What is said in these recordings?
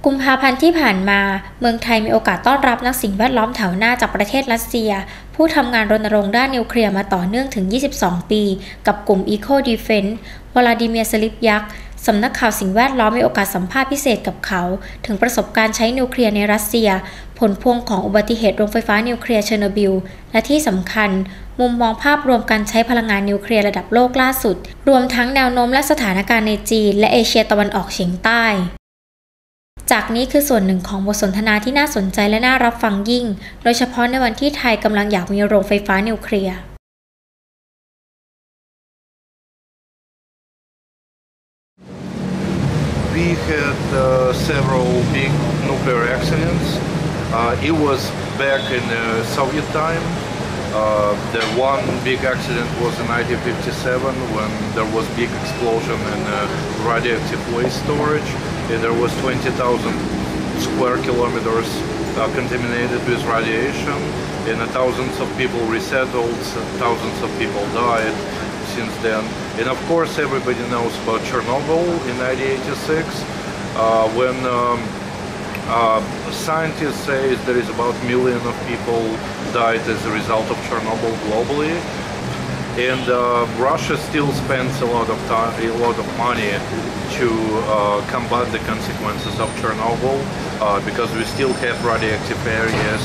กุมภาพันธ์ที่ผ่านมาเมืองไทยมีโอกาสต้อนรับนักสิ่งแวดล้อมแถวหน้าจากประเทศรัสเซียผู้ทำงานรณรงค์ด้านนิวเคลียร์มาต่อเนื่องถึง 22 ปีกับกลุ่ม EcoDefense วลาดิเมียร์ สลิปยักษ์สำนักข่าวสิ่งแวดล้อมมีโอกาสสัมภาษณ์พิเศษกับเขาถึงประสบการณ์ใช้นิวเคลียร์ในรัสเซียผลพวงของอุบัติเหตุโรงไฟฟ้านิวเคลียร์เชอร์โนบิลและที่สำคัญมุมมองภาพรวมการใช้พลังงานนิวเคลียร์ระดับโลกล่าสุดรวมทั้งแนวโน้มและสถานการณ์ในจีนและเอเชียตะวันออกเฉียงใต้จากนี้คือส่วนหนึ่งของบทสนทนาที่น่าสนใจและน่ารับฟังยิ่งโดยเฉพาะในวันที่ไทยกำลังอยากมีโรงไฟฟ้านิวเคลียร์ We had several big nuclear accidents. It was back in Soviet time. The one big accident was in 1957 when there was big explosion in radioactive waste storage. There was 20,000 square kilometers contaminated with radiation, and thousands of people resettled, thousands of people died since then. And of course everybody knows about Chernobyl in 1986 when scientists say there is about a million of people died as a result of Chernobyl globally. And Russia still spends a lot of time, a lot of money to combat the consequences of Chernobyl because we still have radioactive areas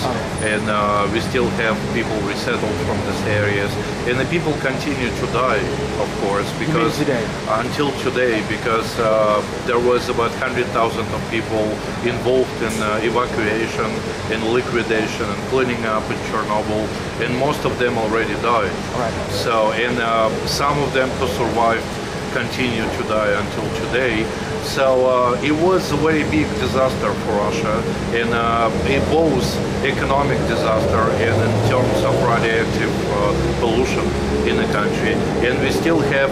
and we still have people resettled from these areas, and the people continue to die, of course, because until today, because there was about 100,000 of people involved in evacuation, in liquidation, and cleaning up in Chernobyl, and most of them already died. So, and some of them who survived continue to die until today. So it was a very big disaster for Russia, and it was economic disaster and in terms of radioactive pollution in the country. And we still have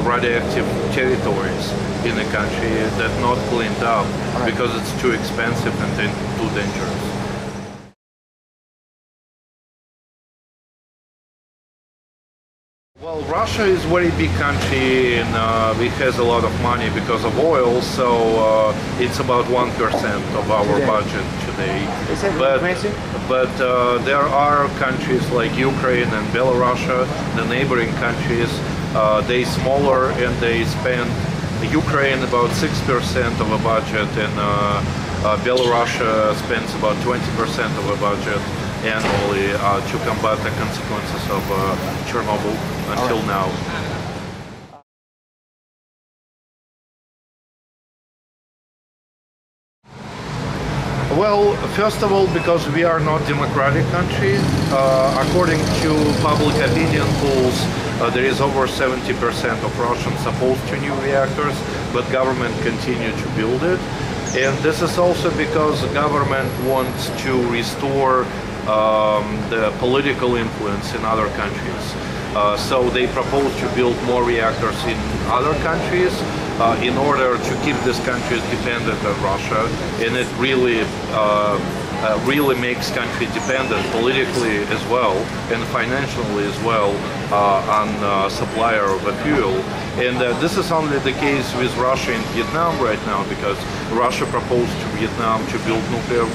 radioactive territories in the country that not cleaned up because it's too expensive and too dangerous. Well, Russia is a very big country and it has a lot of money because of oil, so it's about 1% of our budget today. But there are countries like Ukraine and Belarus, the neighboring countries, they smaller and they spend, Ukraine about 6% of a budget and Belarus spends about 20% of a budget annually to combat the consequences of Chernobyl until now. Well, first of all, because we are not democratic country, according to public opinion polls, there is over 70% of Russians opposed to new reactors, but government continue to build it. And this is also because the government wants to restore the political influence in other countries. So they propose to build more reactors in other countries in order to keep these countries dependent on Russia, and it really makes country dependent politically as well and financially as well on supplier of the fuel. And this is only the case with Russia and Vietnam right now because Russia proposed to Vietnam to build nuclear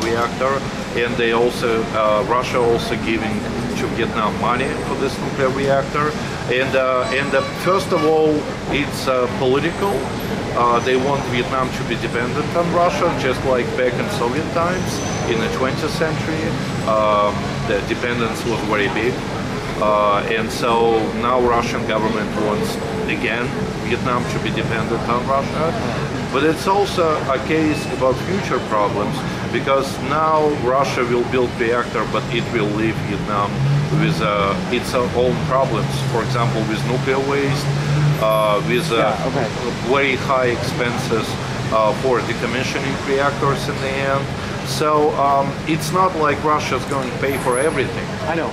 reactor, and they also Russia also giving to Vietnam money for this nuclear reactor. And first of all, it's political. They want Vietnam to be dependent on Russia, just like back in Soviet times in the 20th century. The dependence was very big. And so now Russian government wants again Vietnam to be dependent on Russia. But it's also a case about future problems because now Russia will build reactor, but it will leave Vietnam with its own problems. For example, with nuclear waste, with very high expenses for decommissioning reactors in the end. So it's not like Russia's going to pay for everything. I know.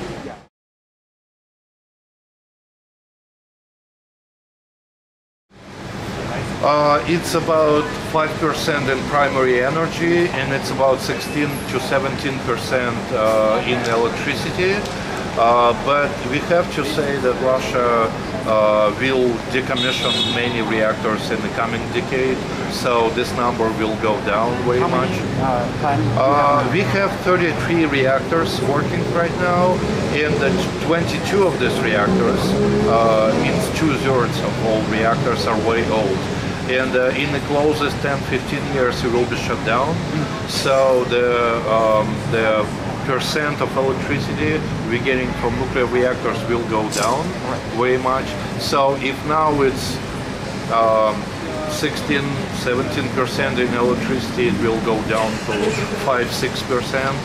It's about 5% in primary energy, and it's about 16 to 17% in electricity. But we have to say that Russia will decommission many reactors in the coming decade, so this number will go down way much. We have 33 reactors working right now, and 22 of these reactors, means 2/3 of all reactors are way old. And in the closest 10-15 years it will be shut down. So the percent of electricity we're getting from nuclear reactors will go down way much. So if now it's 16-17% in electricity, it will go down to 5-6%.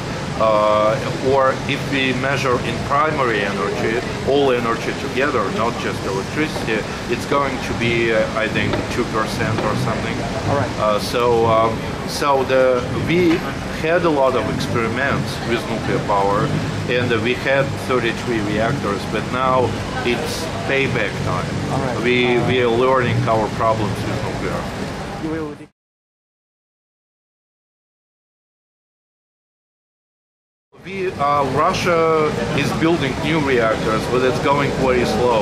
Or if we measure in primary energy, all energy together, not just electricity, it's going to be, I think, 2% or something. All right. We had a lot of experiments with nuclear power, and we had 33 reactors, but now it's payback time. All right. We are learning our problems with nuclear. You will. Russia is building new reactors, but it's going very slow.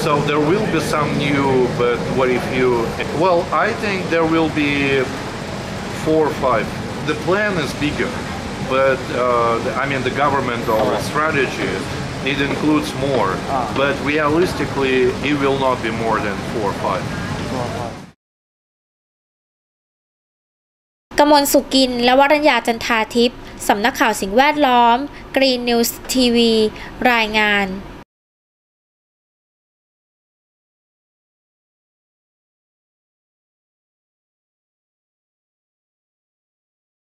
So there will be some new, but what if you... Well, I think there will be 4 or 5. The plan is bigger, but I mean the governmental strategy, it includes more, but realistically it will not be more than 4 or 5. กมลสุกินและวรัญญาจันทาทิพย์สำนักข่าวสิ่งแวดล้อม Green News TV รายงาน